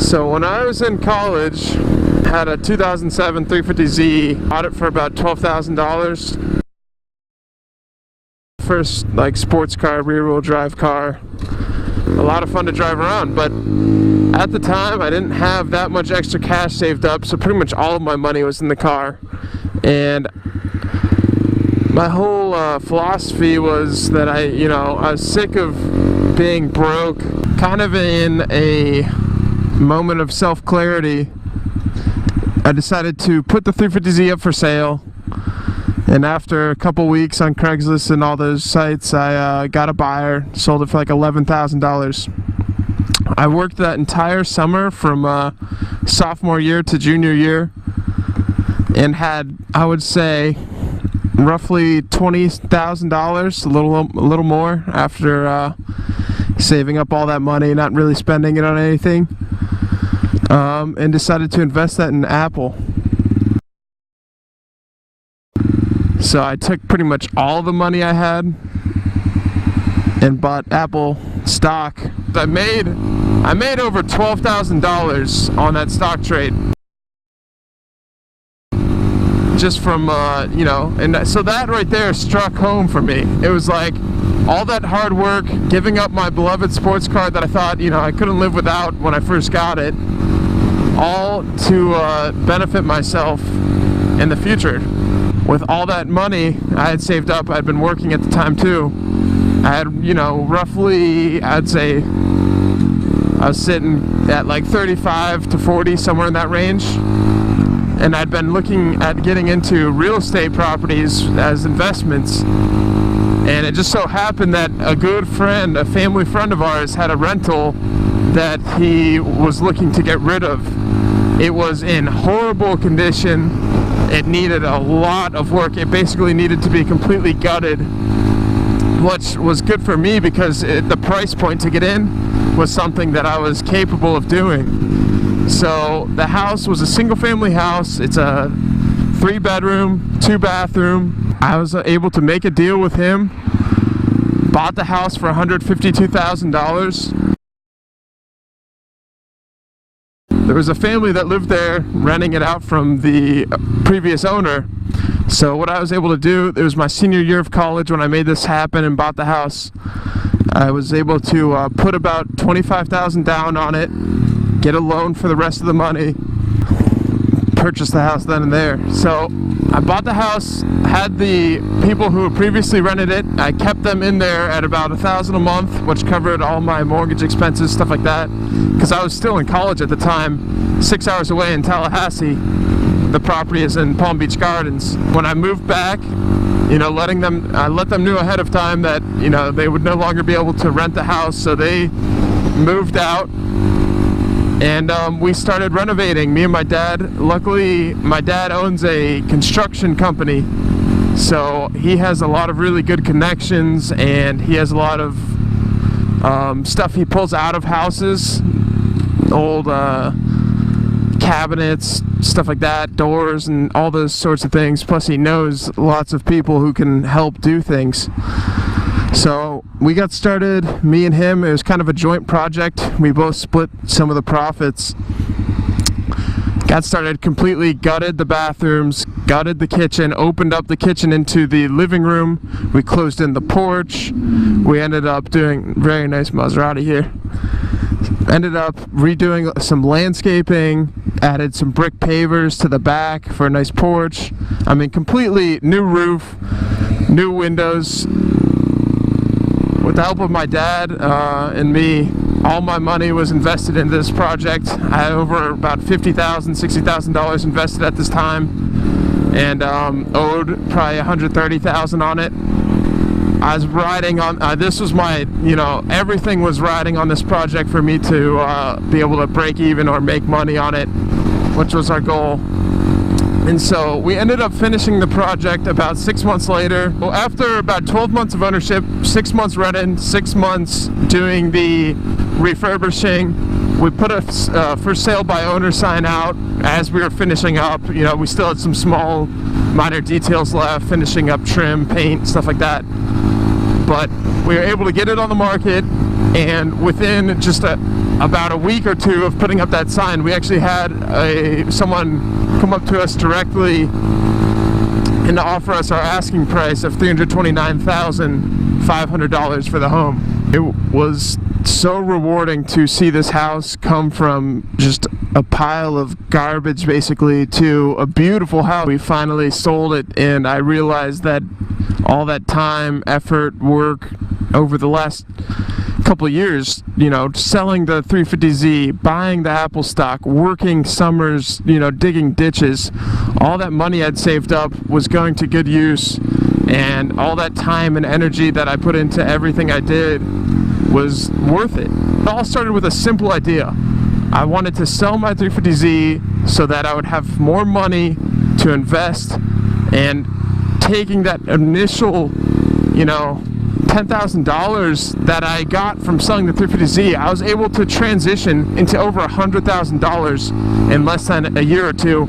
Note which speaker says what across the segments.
Speaker 1: So when I was in college, had a 2007 350Z, bought it for about $12,000. First like sports car, rear wheel drive car. A lot of fun to drive around, but at the time I didn't have that much extra cash saved up, so pretty much all of my money was in the car. And my whole philosophy was that I was sick of being broke. Kind of in a moment of self-clarity, I decided to put the 350Z up for sale. And after a couple weeks on Craigslist and all those sites, I got a buyer, sold it for like $11,000. I worked that entire summer from sophomore year to junior year and had, I would say, roughly $20,000, a little more after saving up all that money, not really spending it on anything, and decided to invest that in Apple. So I took pretty much all the money I had and bought Apple stock. I made over $12,000 on that stock trade. Just from, and so that right there struck home for me. It was like all that hard work, giving up my beloved sports car that I thought, I couldn't live without when I first got it, all to benefit myself in the future. With all that money I had saved up, I'd been working at the time too. I had, roughly, I'd say, I was sitting at like 35 to 40, somewhere in that range. And I'd been looking at getting into real estate properties as investments. And it just so happened that a good friend, a family friend of ours, had a rental that he was looking to get rid of. It was in horrible condition. It needed a lot of work. It basically needed to be completely gutted, which was good for me because the price point to get in was something that I was capable of doing. So the house was a single family house. It's a 3-bedroom, 2-bathroom. I was able to make a deal with him, bought the house for $152,000. There was a family that lived there renting it out from the previous owner. So what I was able to do, it was my senior year of college when I made this happen and bought the house. I was able to put about $25,000 down on it, get a loan for the rest of the money, purchase the house then and there. So I bought the house, had the people who previously rented it, I kept them in there at about $1,000 a month, which covered all my mortgage expenses, stuff like that, because I was still in college at the time, 6 hours away in Tallahassee. The property is in Palm Beach Gardens. When I moved back, I let them know ahead of time that they would no longer be able to rent the house, so they moved out. And we started renovating, me and my dad. Luckily, my dad owns a construction company, so he has a lot of really good connections, and he has a lot of stuff he pulls out of houses, old cabinets, stuff like that, doors, and all those sorts of things. Plus, he knows lots of people who can help do things. So we got started, me and him. It was kind of a joint project. We both split some of the profits. Got started, completely gutted the bathrooms, gutted the kitchen, opened up the kitchen into the living room. We closed in the porch. We ended up doing, very nice Maserati here. Ended up redoing some landscaping, added some brick pavers to the back for a nice porch. I mean, completely new roof, new windows. With the help of my dad and me, all my money was invested in this project. I had over about $50,000, $60,000 invested at this time, and owed probably $130,000 on it. I was riding on, this was my, everything was riding on this project for me to be able to break even or make money on it, which was our goal. And so we ended up finishing the project about 6 months later. Well, after about 12 months of ownership, 6 months renting, 6 months doing the refurbishing, we put a for sale by owner sign out as we were finishing up. We still had some small minor details left, finishing up trim, paint, stuff like that. But we were able to get it on the market, and within just about a week or two of putting up that sign, we actually had someone come up to us directly and to offer us our asking price of $329,500 for the home. It was so rewarding to see this house come from just a pile of garbage basically to a beautiful house. We finally sold it, and I realized that all that time, effort, work over the last couple of years, you know, selling the 350Z, buying the Apple stock, working summers, you know, digging ditches, all that money I'd saved up was going to good use, and all that time and energy that I put into everything I did was worth it. It all started with a simple idea. I wanted to sell my 350Z so that I would have more money to invest, and taking that initial, you know, $10,000 that I got from selling the 350Z, I was able to transition into over $100,000 in less than a year or two.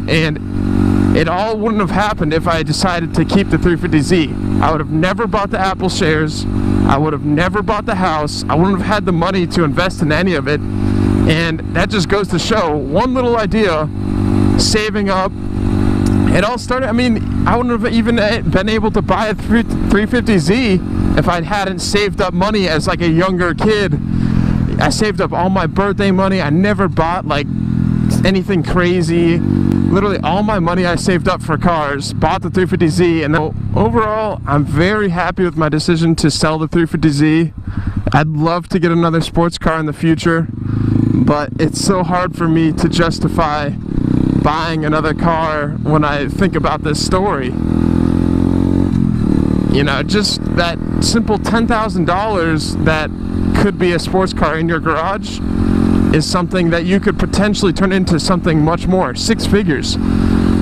Speaker 1: And it all wouldn't have happened if I decided to keep the 350Z. I would have never bought the Apple shares. I would have never bought the house. I wouldn't have had the money to invest in any of it. And that just goes to show one little idea, saving up. It all started, I mean, I wouldn't have even been able to buy a 350Z if I hadn't saved up money as like a younger kid. I saved up all my birthday money. I never bought like anything crazy. Literally all my money I saved up for cars, bought the 350Z, and then overall I'm very happy with my decision to sell the 350Z. I'd love to get another sports car in the future, but it's so hard for me to justify buying another car when I think about this story. You know, just that simple $10,000 that could be a sports car in your garage is something that you could potentially turn into something much more. 6 figures.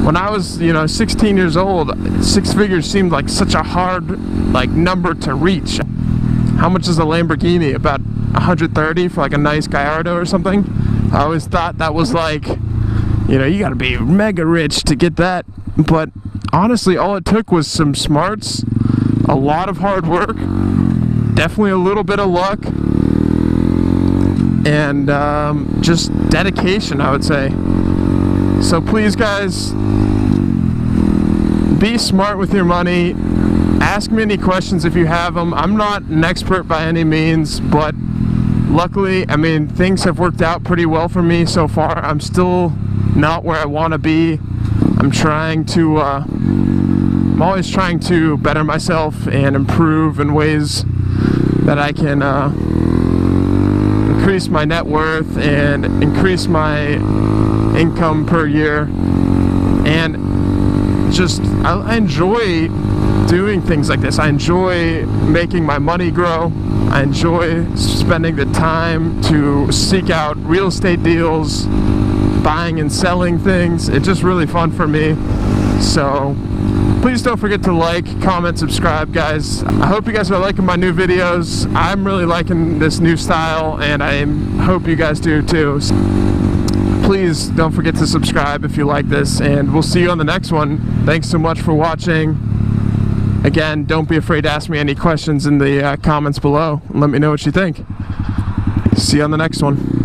Speaker 1: When I was, you know, 16 years old, 6 figures seemed like such a hard, like, number to reach. How much is a Lamborghini? About 130 for like a nice Gallardo or something? I always thought that was like, you know, you gotta be mega rich to get that. But honestly, all it took was some smarts, a lot of hard work, definitely a little bit of luck, and just dedication, I would say. So please, guys, be smart with your money. Ask me any questions if you have them. I'm not an expert by any means, but luckily, I mean, things have worked out pretty well for me so far. I'm still not where I want to be. I'm always trying to better myself and improve in ways that I can increase my net worth and increase my income per year. And just, I enjoy doing things like this. I enjoy making my money grow. I enjoy spending the time to seek out real estate deals, buying and selling things. It's just really fun for me. So please don't forget to like, comment, subscribe, guys. I hope you guys are liking my new videos. I'm really liking this new style, and I hope you guys do too. So please don't forget to subscribe if you like this, and we'll see you on the next one. Thanks so much for watching. Again, don't be afraid to ask me any questions in the comments below. Let me know what you think. See you on the next one.